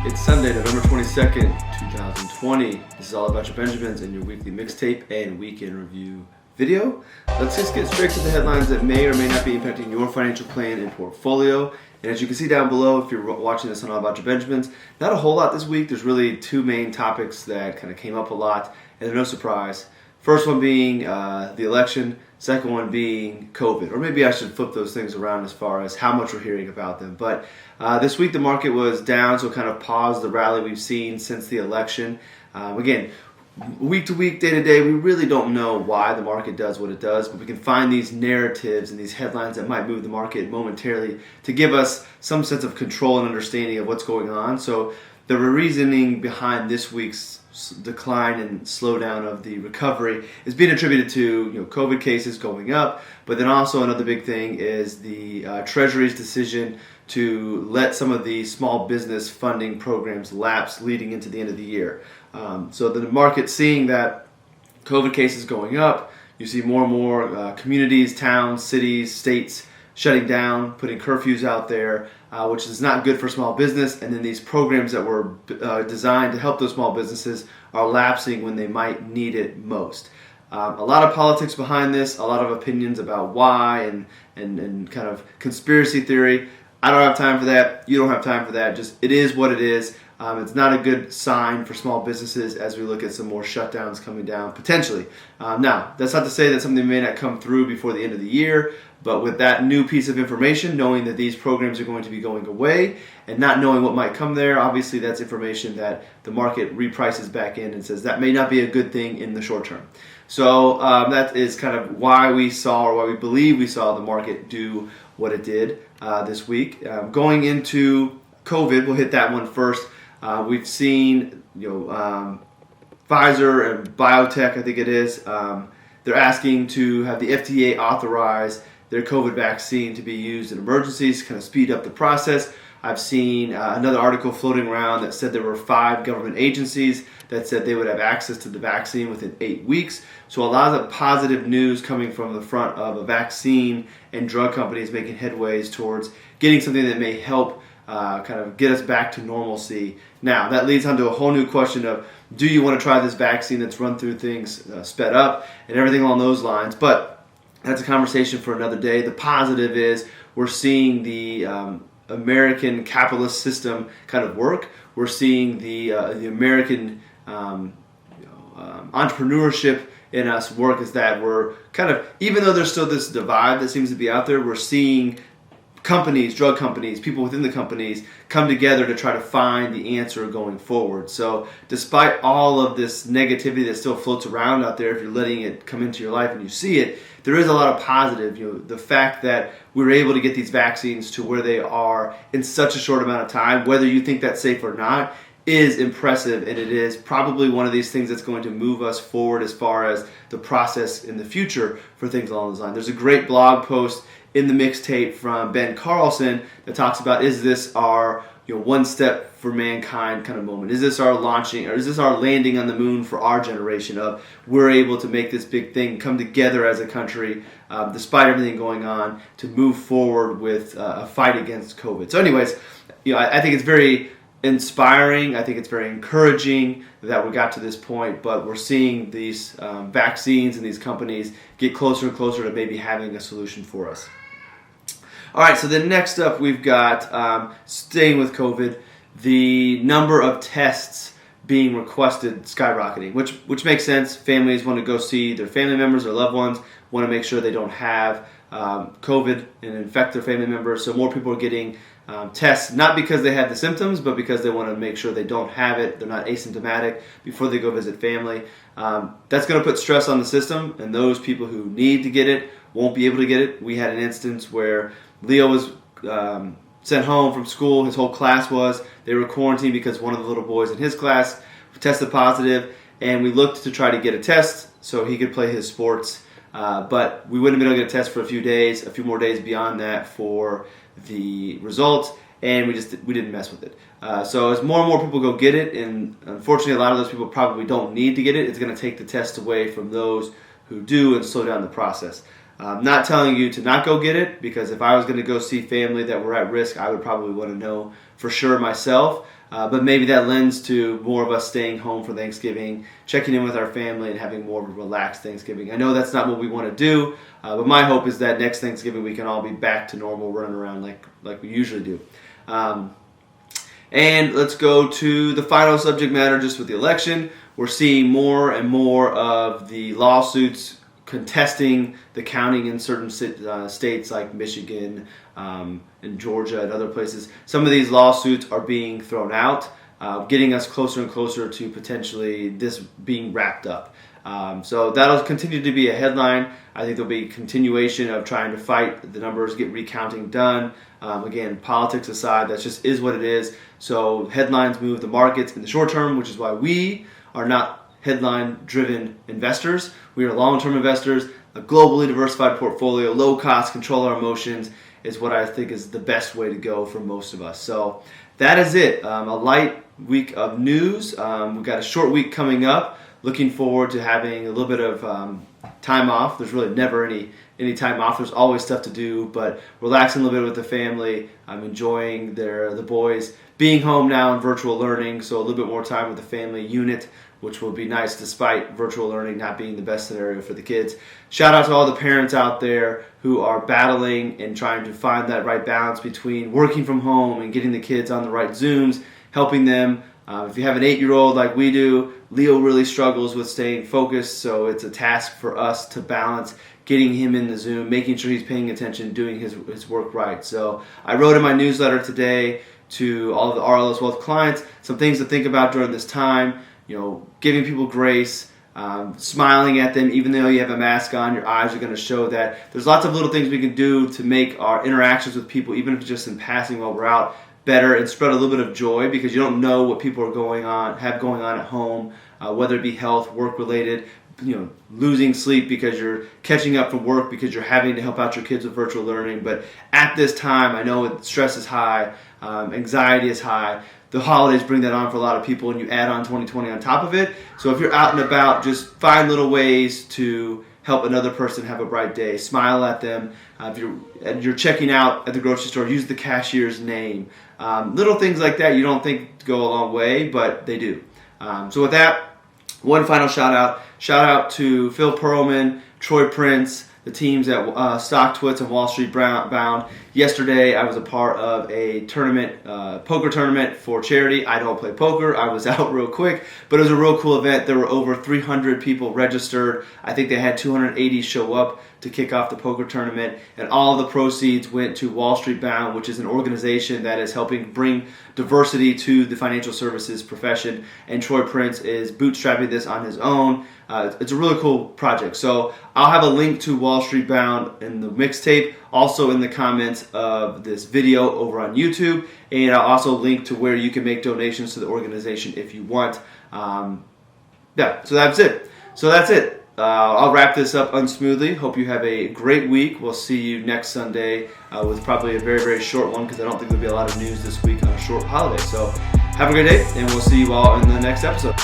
It's Sunday, November 22nd, 2020. This is All About Your Benjamins and your weekly mixtape and weekend review video. Let's just get straight to the headlines that may or may not be impacting your financial plan and portfolio. And as you can see down below, if you're watching this on All About Your Benjamins, not a whole lot this week. There's really two main topics that kind of came up a lot, and they're no surprise. First one being the election, second one being COVID. Or maybe I should flip those things around as far as how much we're hearing about them. But this week the market was down, so kind of paused the rally we've seen since the election. Again, week to week, day to day, we really don't know why the market does what it does, but we can find these narratives and these headlines that might move the market momentarily to give us some sense of control and understanding of what's going on. So the reasoning behind this week's decline and slowdown of the recovery is being attributed to COVID cases going up, but then also another big thing is the Treasury's decision to let some of the small business funding programs lapse leading into the end of the year. So the market seeing that COVID cases going up, you see more and more communities, towns, cities, states shutting down, putting curfews out there, which is not good for small business. And then these programs that were designed to help those small businesses are lapsing when they might need it most. A lot of politics behind this, a lot of opinions about why, and kind of conspiracy theory. I don't have time for that. You don't have time for that. Just it is what it is. It's not a good sign for small businesses as we look at some more shutdowns coming down, potentially. Now, that's not to say that something may not come through before the end of the year, but with that new piece of information, knowing that these programs are going to be going away and not knowing what might come there, obviously that's information that the market reprices back in and says that may not be a good thing in the short term. So that is kind of why we saw, or why we believe we saw the market do what it did this week. Going into COVID, we'll hit that one first. We've seen, Pfizer and biotech, I think it is, they're asking to have the FDA authorize their COVID vaccine to be used in emergencies, kind of speed up the process. I've seen another article floating around that said there were 5 government agencies that said they would have access to the vaccine within 8 weeks. So a lot of the positive news coming from the front of a vaccine and drug companies making headways towards getting something that may help kind of get us back to normalcy. Now, that leads on to a whole new question of, do you want to try this vaccine that's run through things sped up and everything along those lines? But that's a conversation for another day. The positive is we're seeing the American capitalist system kind of work. We're seeing the American entrepreneurship in us work, is that we're kind of, even though there's still this divide that seems to be out there, we're seeing companies, drug companies, people within the companies come together to try to find the answer going forward. So despite all of this negativity that still floats around out there, if you're letting it come into your life and you see it, there is a lot of positive. The fact that we're able to get these vaccines to where they are in such a short amount of time, whether you think that's safe or not, is impressive, and it is probably one of these things that's going to move us forward as far as the process in the future for things along those lines. There's a great blog post in the mixtape from Ben Carlson that talks about, is this our one step for mankind kind of moment? Is this our launching, or is this our landing on the moon for our generation of we're able to make this big thing come together as a country despite everything going on to move forward with a fight against COVID. So anyways, I think it's very inspiring. I think it's very encouraging that we got to this point, but we're seeing these vaccines and these companies get closer and closer to maybe having a solution for us. All right, so then next up we've got, staying with COVID, the number of tests being requested skyrocketing, which makes sense. Families want to go see their family members or loved ones, want to make sure they don't have COVID and infect their family members. So more people are getting tests, not because they have the symptoms, but because they want to make sure they don't have it, they're not asymptomatic before they go visit family. That's going to put stress on the system, and those people who need to get it won't be able to get it. We had an instance where Leo was sent home from school. His whole class was. They were quarantined because one of the little boys in his class tested positive, and we looked to try to get a test so he could play his sports. But we wouldn't have been able to get a test for a few more days beyond that for the results, and we didn't mess with it. So as more and more people go get it, and unfortunately a lot of those people probably don't need to get it, it's going to take the test away from those who do and slow down the process. Not telling you to not go get it, because if I was going to go see family that were at risk, I would probably want to know for sure myself. But maybe that lends to more of us staying home for Thanksgiving, checking in with our family, and having more of a relaxed Thanksgiving. I know that's not what we want to do, but my hope is that next Thanksgiving we can all be back to normal, running around like we usually do. And let's go to the final subject matter, just with the election. We're seeing more and more of the lawsuits contesting the counting in certain states like Michigan and Georgia and other places. Some of these lawsuits are being thrown out, getting us closer and closer to potentially this being wrapped up. So that'll continue to be a headline. I think there'll be a continuation of trying to fight the numbers, get recounting done. Again, politics aside, that just is what it is. So headlines move the markets in the short term, which is why we are not headline-driven investors. We are long-term investors. A globally diversified portfolio, low cost, control our emotions is what I think is the best way to go for most of us. So that is it. A light week of news. We've got a short week coming up. Looking forward to having a little bit of time off. There's really never any time off. There's always stuff to do, but relaxing a little bit with the family. I'm enjoying the boys being home now in virtual learning, so a little bit more time with the family unit, which will be nice despite virtual learning not being the best scenario for the kids. Shout out to all the parents out there who are battling and trying to find that right balance between working from home and getting the kids on the right Zooms, helping them. If you have an 8-year-old like we do, Leo really struggles with staying focused, so it's a task for us to balance getting him in the Zoom, making sure he's paying attention, doing his work right. So I wrote in my newsletter today to all of the RLS Wealth clients some things to think about during this time. Giving people grace, smiling at them even though you have a mask on. Your eyes are going to show that. There's lots of little things we can do to make our interactions with people, even if it's just in passing while we're out, better, and spread a little bit of joy, because you don't know what people are have going on at home, whether it be health, work related, losing sleep because you're catching up from work because you're having to help out your kids with virtual learning. But at this time, I know stress is high, anxiety is high. The holidays bring that on for a lot of people, and you add on 2020 on top of it. So if you're out and about, just find little ways to help another person have a bright day. Smile at them. If you're checking out at the grocery store, use the cashier's name. Little things like that you don't think go a long way, but they do. So with that, one final shout out. Shout out to Phil Perlman, Troy Prince, the teams at StockTwits and Wall Street Bound. Yesterday, I was a part of a tournament, poker tournament for charity. I don't play poker. I was out real quick, but it was a real cool event. There were over 300 people registered. I think they had 280 show up to kick off the poker tournament, and all of the proceeds went to Wall Street Bound, which is an organization that is helping bring diversity to the financial services profession, and Troy Prince is bootstrapping this on his own. It's a really cool project. So I'll have a link to Wall Street Bound in the mixtape, also in the comments of this video over on YouTube, and I'll also link to where you can make donations to the organization if you want. So that's it. I'll wrap this up unsmoothly. Hope you have a great week. We'll see you next Sunday with probably a very, very short one, because I don't think there'll be a lot of news this week on a short holiday. So have a great day, and we'll see you all in the next episode.